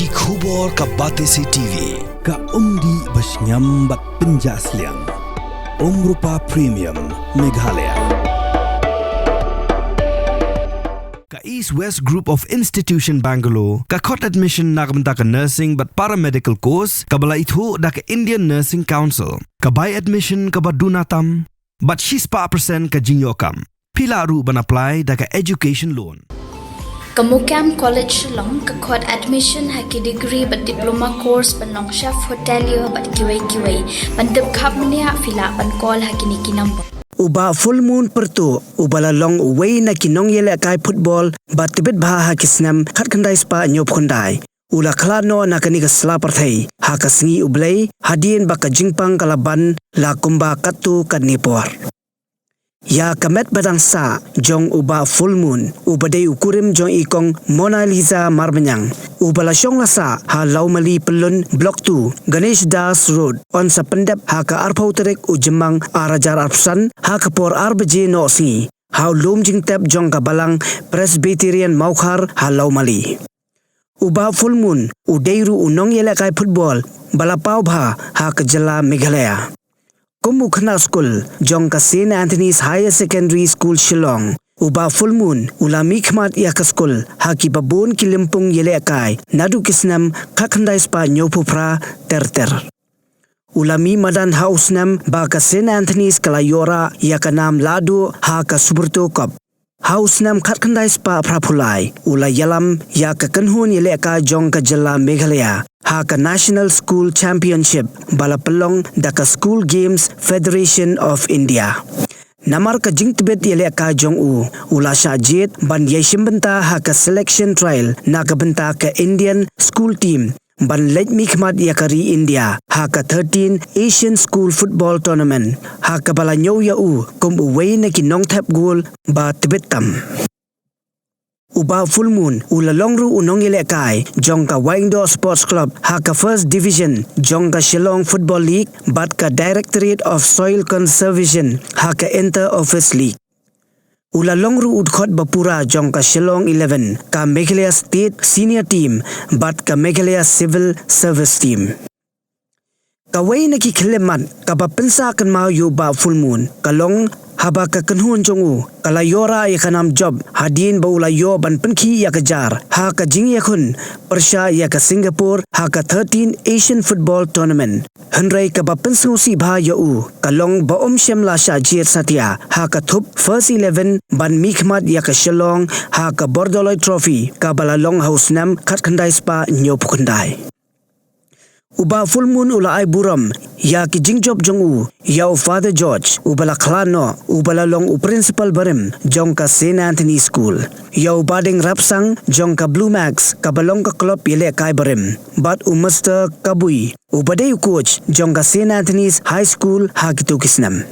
ki khubor ka batesi TV ka umdi basnyam bat penjaslian Rupa Premium Meghalaya ka East West Group of Institution Bangalore ka khot admission nagamta ka nursing but paramedical course ka bala ithu da ka Indian Nursing Council ka buy admission ka badunatam but 6% ka jingyokam pila ru ban apply da ka education loan Kamukam College Long kakot admission haki degree but diploma course panong chef hotelier but kiway pandep kapmania fila pan call haki niki number Uba Fullmoon Pyrtuh ubala long way na Nongïalehkai Phutbol but Tbit bha haki Snem khatkandai spa nyop khundai ula Khladnoh na kani ka slaparthai haka singi ublay hadien baka jingpang kalaban la kumba katu kadnipor Ya kamet badang sa jong uba Fullmoon ubadai ukurim jong ikong Mona Lisa marbanyang ubala syong lasa ha laumali pelun block 2 Ganesh Das Road on sa pendep ha ka arpau terik ujemang arajar arpsan ha kapor arbaje no singi ha lom jing tep jong ka balang Presbyterian Maukhar ha laumali uba Fullmoon udairu Nongïalehkai Phutbol balapau bha ha ka jala Meghalaya Kumukna School, jong ka St. Anthony's Higher Secondary School Shillong. Uba Fullmoon, ula mikmat yaka school, haki babon kilimpung Nongïalehkai, nadu kisnam kakandai spa nyopupra terter. Ulami madan hausnam baka St. Anthony's kalayora yaka nam ladu haka Pyrtuh kop. Hausnam kakandai spa prapulai, ula yalam yaka kanhun Nongïalehkai jong ka jala Meghalaya. Haka National School Championship balapelong daka School Games Federation of India. Namar ka jing Tbit Nongïalehkai jong ula syajit ban yeshim benta haka selection trial na ka benta ka Indian school team ban lej mikmat yakari India haka 13 Asian School Football Tournament haka bala nyaw kum uway na kinong tap goal ba Tbit tam. Uba Fullmoon ula longru Nongïalehkai jong ka Wingdo Sports Club haka First Division jong ka Shillong Football League bat ka Directorate of Soil Conservation haka Inter Office League. Ula longru udkhot bapura jong ka Shillong 11 ka Meghalaya State Senior Team bat ka Meghalaya Civil Service Team. Kaway na kikiliman kapapensa kan mau yuba Fullmoon kalong haba ka kanhun jongu kalayora ya kanam job hadin baula yo ban penki ya kejar ha ka jing yakun persha ya ka Singapore ha ka 13 Asian Football Tournament hanrai ka bapensu si bha yo kalong baom shemla sha jir satia ha ka thup first 11 ban mikmat ya ka Shillong ha ka Bordoloi Trophy ka balalong hausnam khatkandai spa nyop khundai Uba Fullmoon ula ay buram ya ki jingjob jong ya Father George ubala Khladnoh ubala long principal barim jong ka St. Anthony School ya bading rapsang jong ka Blue Max ka balong ka club Nongïalehkai barim bat Master Kabui ubadai coach jong ka St. Anthony's High School ha kitu kisnam